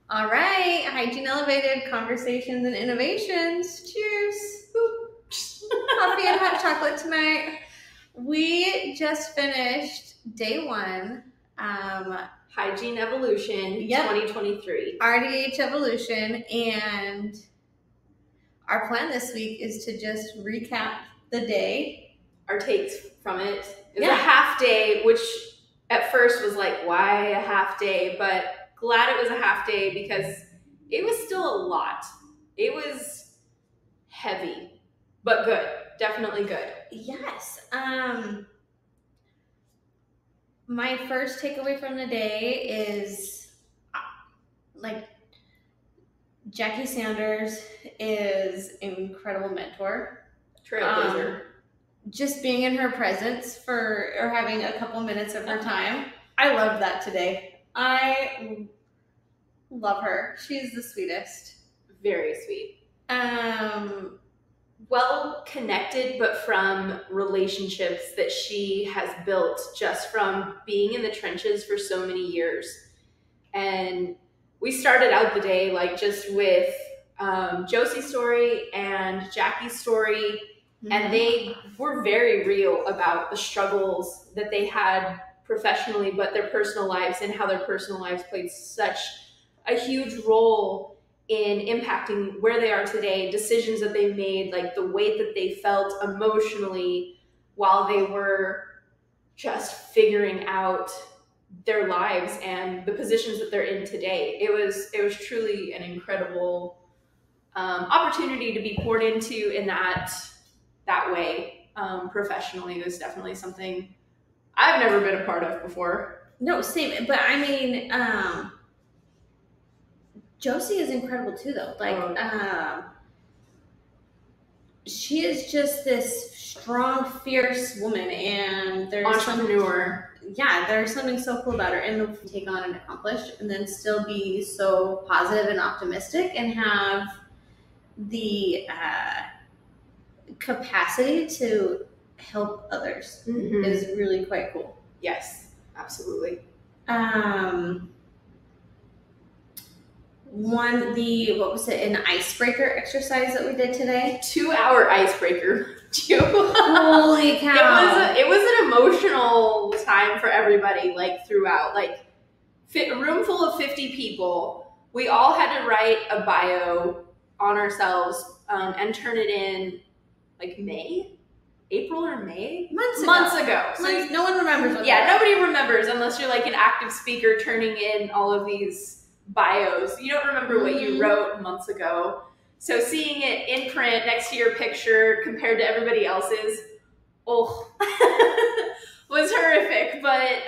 All right, Hygiene Elevated Conversations and Innovations. Cheers. Coffee and hot chocolate tonight. We just finished day one. Hygiene Evolution 2023. RDH Evolution. And our plan this week is to just recap the day. Our takes from it. It was a half day, which at first was like, why a half day? But glad it was a half day because it was still a lot. It was heavy, but good. Definitely good. Yes. My first takeaway from the day is Jackie Sanders is an incredible mentor. Trailblazer. Just being in her presence or having a couple minutes of her time. I loved that today. I love her. She's the sweetest. Very sweet. Well connected, but from relationships that she has built just from being in the trenches for so many years. And we started out the day just with Josie's story and Jackie's story. Mm-hmm. And they were very real about the struggles that they had professionally, but their personal lives and how their personal lives played such a huge role in impacting where they are today, decisions that they made, the way that they felt emotionally while they were just figuring out their lives and the positions that they're in today. It was truly an incredible opportunity to be poured into in that way. Professionally, it was definitely something I've never been a part of before. No, same. But I mean, Josie is incredible too, though. She is just this strong, fierce woman, and there's entrepreneur. There's something so cool about her, and to take on and accomplish, and then still be so positive and optimistic, and have the capacity to help others is really quite cool. Yes, absolutely. An icebreaker exercise that we did today? 2-hour icebreaker. Holy cow. It was an emotional time for everybody, throughout. A room full of 50 people. We all had to write a bio on ourselves and turn it in April or May? Months ago. So no one remembers. Nobody remembers unless you're an active speaker turning in all of these bios. You don't remember what you wrote months ago. So seeing it in print next to your picture compared to everybody else's, was horrific, but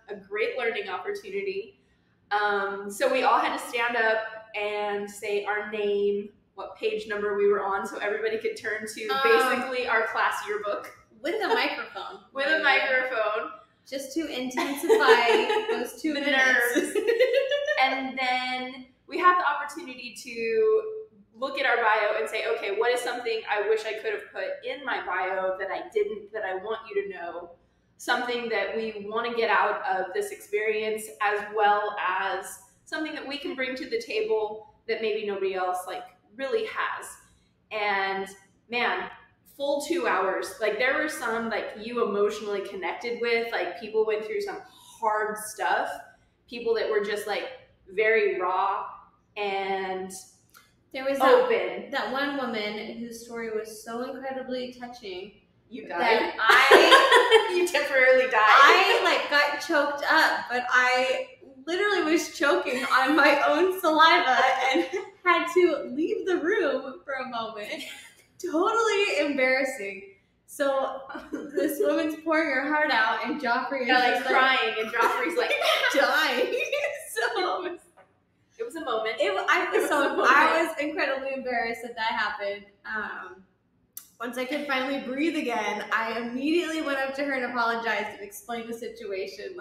a great learning opportunity. So we all had to stand up and say our name, what page number we were on, so everybody could turn to basically our class yearbook. With a microphone. With a microphone. Just to intensify those 2 minutes. And then we had the opportunity to look at our bio and say, okay, what is something I wish I could have put in my bio that I didn't, that I want you to know? Something that we want to get out of this experience, as well as something that we can bring to the table that maybe nobody else really has. And man, full 2 hours. There were some you emotionally connected with, people went through some hard stuff, people that were just very raw, and there was open. That one woman whose story was so incredibly touching. You died? You temporarily died? I got choked up, but I literally was choking on my own saliva and had to leave the room for a moment. Totally embarrassing. So this woman's pouring her heart out, and Joffree is crying, and Joffree's dying. So it was a moment. I was incredibly embarrassed that happened. Once I could finally breathe again, I immediately went up to her and apologized and explained the situation.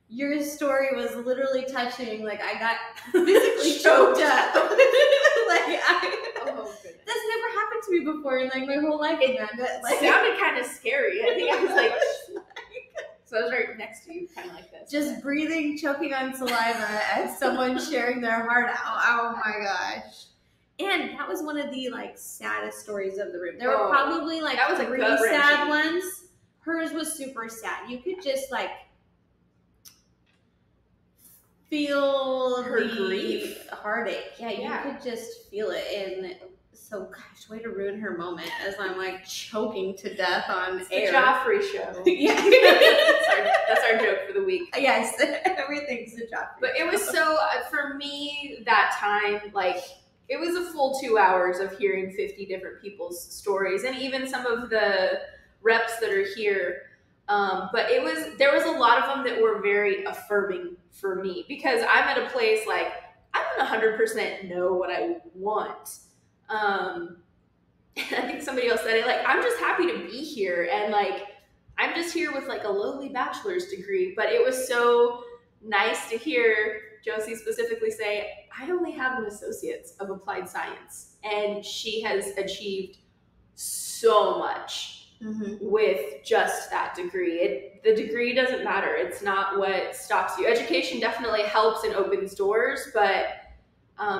Your story was literally touching. I got physically choked up. That's never happened to me before in my whole life. It sounded kind of scary. I think I was So I was right next to you, kind of like this. Just breathing, choking on saliva as someone sharing their heart out. Oh my gosh. And that was one of the like saddest stories of the room. There were probably like that was 3 sad ones. Hers was super sad. You could just like feel her grief, heartache. Yeah, you could just feel it. And so, gosh, way to ruin her moment as I'm like choking to death on air. The Joffree show. Yeah, that's our joke for the week. Yes, everything's the Joffree. But it was so for me that time, like it was a full 2 hours of hearing 50 different people's stories, and even some of the reps that are here. But there was a lot of them that were very affirming for me, because I'm at a place like I don't 100% know what I want. And I think somebody else said it, like, I'm just happy to be here, and like I'm just here with like a lowly bachelor's degree. But it was so nice to hear Josie specifically say, I only have an associate's of applied science, and she has achieved so much with just that degree. The degree doesn't matter. It's not what stops you. Education definitely helps and opens doors, but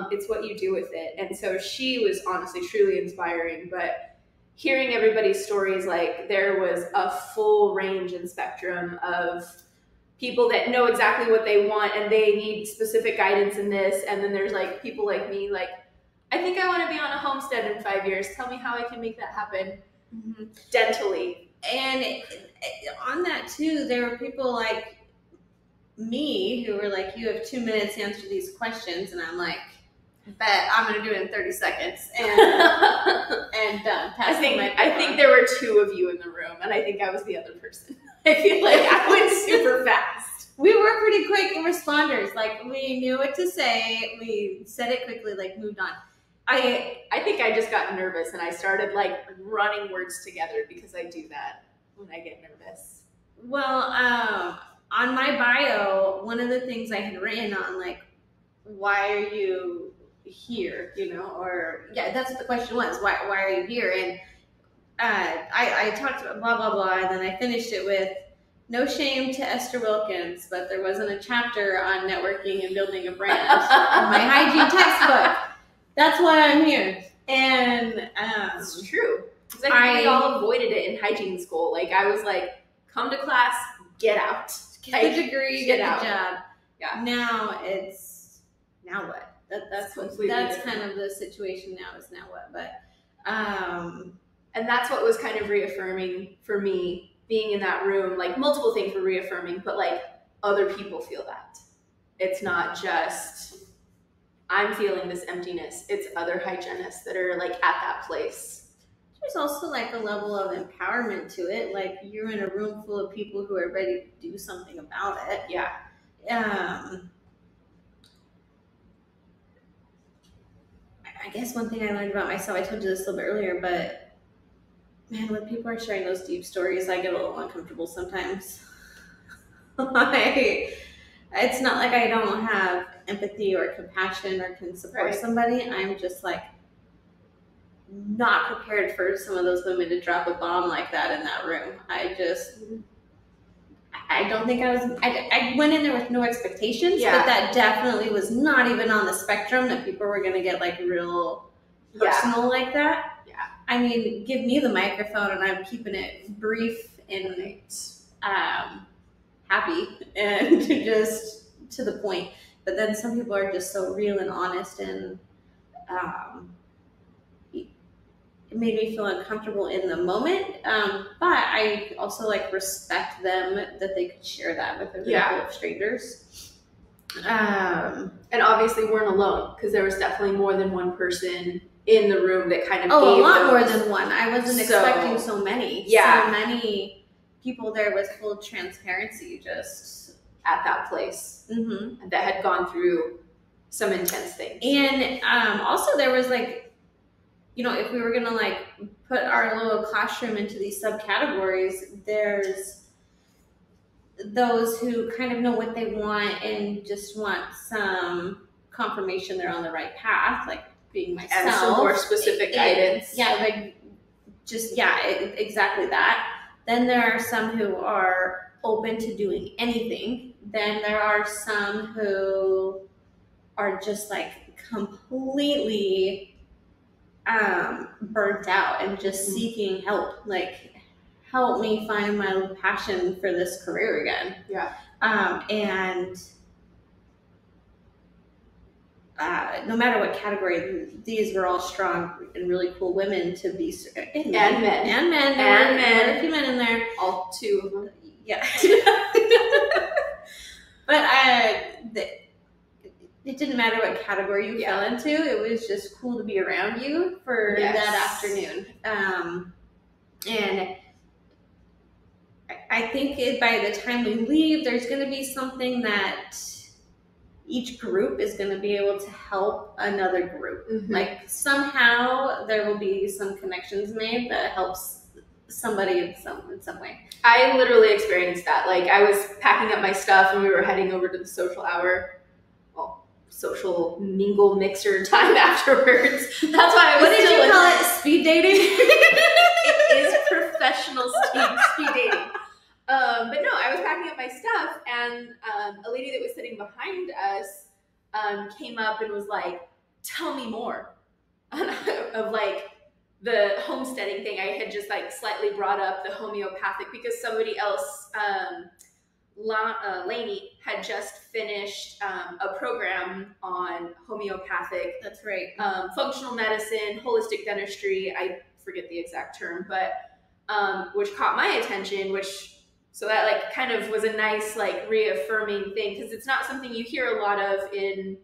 it's what you do with it. And so she was honestly truly inspiring. But hearing everybody's stories, like there was a full range and spectrum of people that know exactly what they want and they need specific guidance in this. And then there's like people like me, like, I think I want to be on a homestead in 5 years. Tell me how I can make that happen dentally. And on that too, there were people like me who were like, you have 2 minutes to answer these questions. And I'm like, bet I'm going to do it in 30 seconds and done. I think there were 2 of you in the room, and I think I was the other person. I feel like I went super fast. We were pretty quick responders. Like, we knew what to say. We said it quickly, like moved on. I think I just got nervous and I started like running words together, because I do that when I get nervous. Well, on my bio, one of the things I had written on, like, why are you here? You know, or that's what the question was. Why are you here? And I talked about blah blah blah, and then I finished it with, no shame to Esther Wilkins, but there wasn't a chapter on networking and building a brand in my hygiene textbook. That's why I'm here. And it's true. It's like we all avoided it in hygiene school. Like I was like, come to class, get out. Get the degree, get the job. Yeah. Now what? That's kind of the situation now, is now what? But and that's what was kind of reaffirming for me, being in that room. Like multiple things were reaffirming, but like other people feel that. It's not just I'm feeling this emptiness. It's other hygienists that are like at that place. There's also like a level of empowerment to it. Like you're in a room full of people who are ready to do something about it. Yeah. I guess one thing I learned about myself, I told you this a little bit earlier, but man, when people are sharing those deep stories, I get a little uncomfortable sometimes. It's not like I don't have empathy or compassion or can support somebody. I'm just like not prepared for some of those women to drop a bomb like that in that room. I don't think I went in there with no expectations, but that definitely was not even on the spectrum that people were going to get like real personal like that. Yeah. I mean, give me the microphone and I'm keeping it brief and happy and just to the point. But then some people are just so real and honest, and it made me feel uncomfortable in the moment. But I also like respect them that they could share that with a room full of strangers. And obviously weren't alone, because there was definitely more than one person in the room that kind of gave a lot those. More than one. I wasn't expecting so many. So many people there with full transparency, just at that place that had gone through some intense things. And also there was like, you know, if we were going to like put our little classroom into these subcategories, there's those who kind of know what they want and just want some confirmation they're on the right path, like being myself. And some more specific guidance. Yeah, like just, exactly that. Then there are some who are open to doing anything. Then there are some who are just like completely burnt out and just seeking help. Like, help me find my passion for this career again. Yeah. And no matter what category, these were all strong and really cool women to be, and men. There were a few men in there. All two of them. Yeah. But it didn't matter what category you fell into. It was just cool to be around you for that afternoon. And I think by the time we leave, there's going to be something that each group is going to be able to help another group. Like, somehow there will be some connections made that helps somebody in some way. I literally experienced that. Like, I was packing up my stuff and we were heading over to the social hour. Well, social mingle mixer time afterwards. That's why I was What did you call it? Speed dating? It is professional speed dating. But no, I was packing up my stuff, and a lady that was sitting behind us came up and was like, "Tell me more," of like the homesteading thing. I had just like slightly brought up the homeopathic because somebody else, Lainey, had just finished a program on homeopathic. That's right. Functional medicine, holistic dentistry. I forget the exact term, but which caught my attention, so that like kind of was a nice like reaffirming thing, because it's not something you hear a lot of in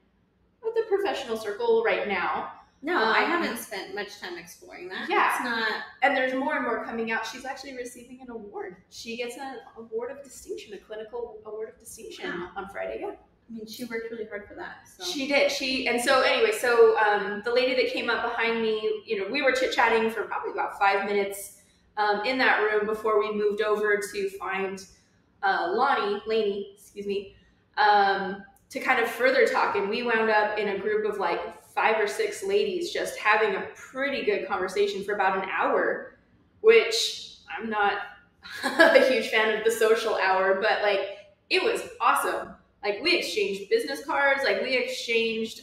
the professional circle right now. No, I haven't spent much time exploring that. Yeah. It's not. And there's more and more coming out. She's actually receiving an award. She gets an award of distinction, a clinical award of distinction on Friday. Yeah. I mean, she worked really hard for that. So. She did. The lady that came up behind me, we were chit-chatting for probably about 5 minutes in that room before we moved over to find Lainey, to kind of further talk. And we wound up in a group of like 5 or 6 ladies just having a pretty good conversation for about an hour, which I'm not a huge fan of the social hour, but like it was awesome. Like, we exchanged business cards, like we exchanged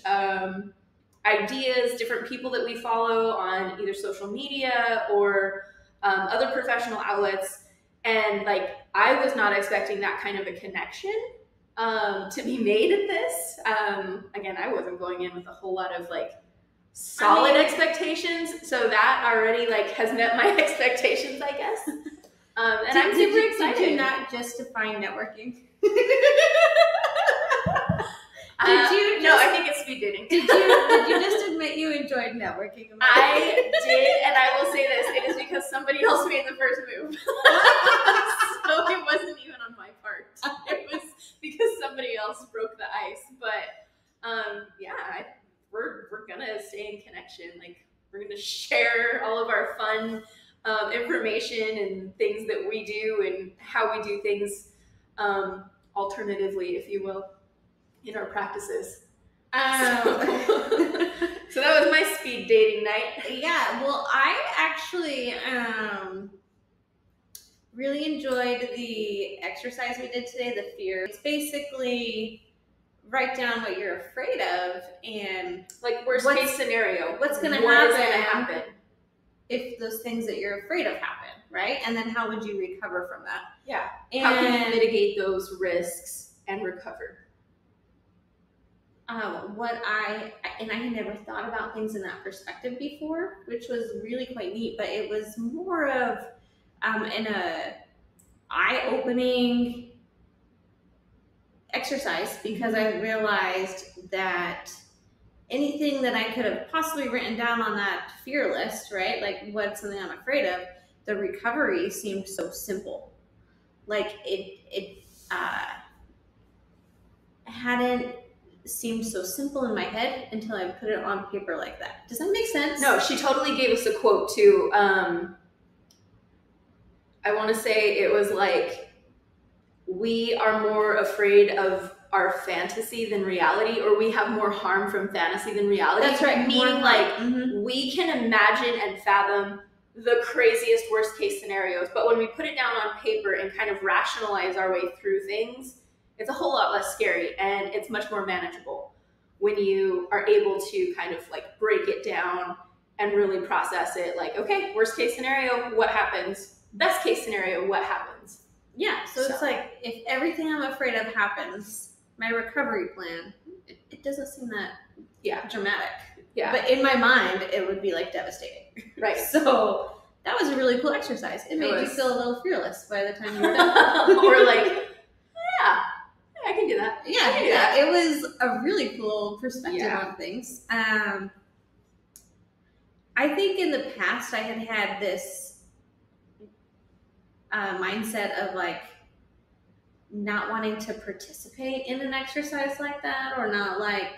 ideas, different people that we follow on either social media or other professional outlets. And like, I was not expecting that kind of a connection to be made at this. Again, I wasn't going in with a whole lot of like solid expectations. So that already like has met my expectations, I guess. And I'm super excited. Did you not just define networking? No, I think it's speed dating. Did you just admit you enjoyed networking? I did, and I will say this: it is because somebody else made the first move. So it wasn't even on my part. It was because somebody else broke the ice. But we're gonna stay in connection. Like, we're gonna share all of our fun information and things that we do and how we do things alternatively, if you will, in our practices. So that was my speed dating night. Yeah, well, I actually really enjoyed the exercise we did today, the fear. It's basically write down what you're afraid of and like worst case scenario. What's going to happen if those things that you're afraid of happen, right? And then how would you recover from that? Yeah. And how can you mitigate those risks and recover? I had never thought about things in that perspective before, which was really quite neat, but it was more of in a eye-opening exercise, because I realized that anything that I could have possibly written down on that fear list, right? Like, what's something I'm afraid of, the recovery seemed so simple. Like, it hadn't seemed so simple in my head until I put it on paper like that. Does that make sense? No, she totally gave us a quote too. I want to say it was like, we are more afraid of our fantasy than reality, or we have more harm from fantasy than reality. That's right. Meaning, like, we can imagine and fathom the craziest worst case scenarios. But when we put it down on paper and kind of rationalize our way through things, it's a whole lot less scary and it's much more manageable when you are able to kind of like break it down and really process it. Like, okay, worst case scenario, what happens? Best case scenario, what happens? Yeah, so it's like, if everything I'm afraid of happens, my recovery plan, it doesn't seem that dramatic. Yeah. But in my mind, it would be like devastating. Right. So that was a really cool exercise. It made you feel a little fearless by the time you were done. Or like, yeah, I can do that. Yeah, it was a really cool perspective on things. I think in the past I had this mindset of like not wanting to participate in an exercise like that, or not like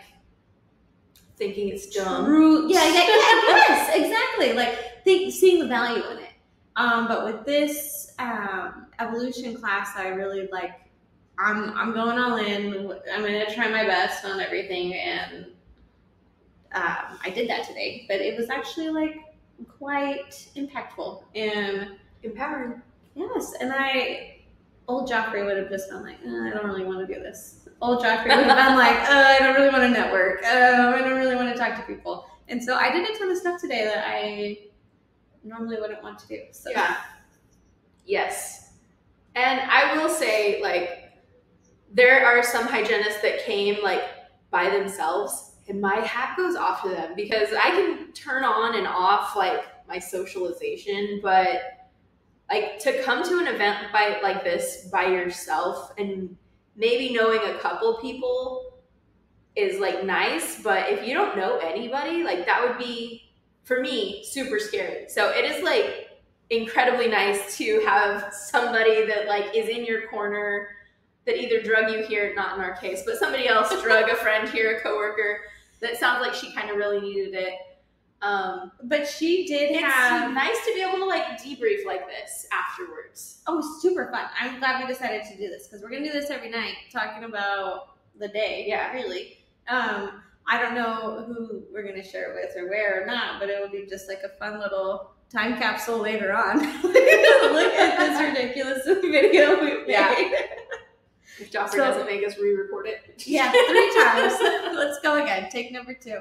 thinking it's dumb. Yes, exactly. Like seeing the value in it. But with this evolution class, I really like. I'm going all in. I'm gonna try my best on everything, and I did that today. But it was actually like quite impactful and empowering. Yes, and old Joffree would have just been like, I don't really want to do this. Old Joffree would have been like, I don't really want to network. I don't really want to talk to people. And so I did a ton of stuff today that I normally wouldn't want to do. So. Yeah. Yes. And I will say, like, there are some hygienists that came, like, by themselves, and my hat goes off to them because I can turn on and off, like, my socialization, but like to come to an event like this by yourself and maybe knowing a couple people is like nice, but if you don't know anybody, like that would be, for me, super scary. So it is like incredibly nice to have somebody that like is in your corner that either drug you here, not in our case, but somebody else drug a friend here, a coworker, that sounds like she kind of really needed it. But she did have. It's nice to be able to like debrief like this afterwards. Oh, super fun. I'm glad we decided to do this because we're going to do this every night talking about the day. Yeah. Really. I don't know who we're going to share it with or where or not, but it will be just like a fun little time capsule later on. Look at this ridiculous video we made. If Joffree doesn't make us re-record it. Yeah, 3 times. Let's go again. Take number 2.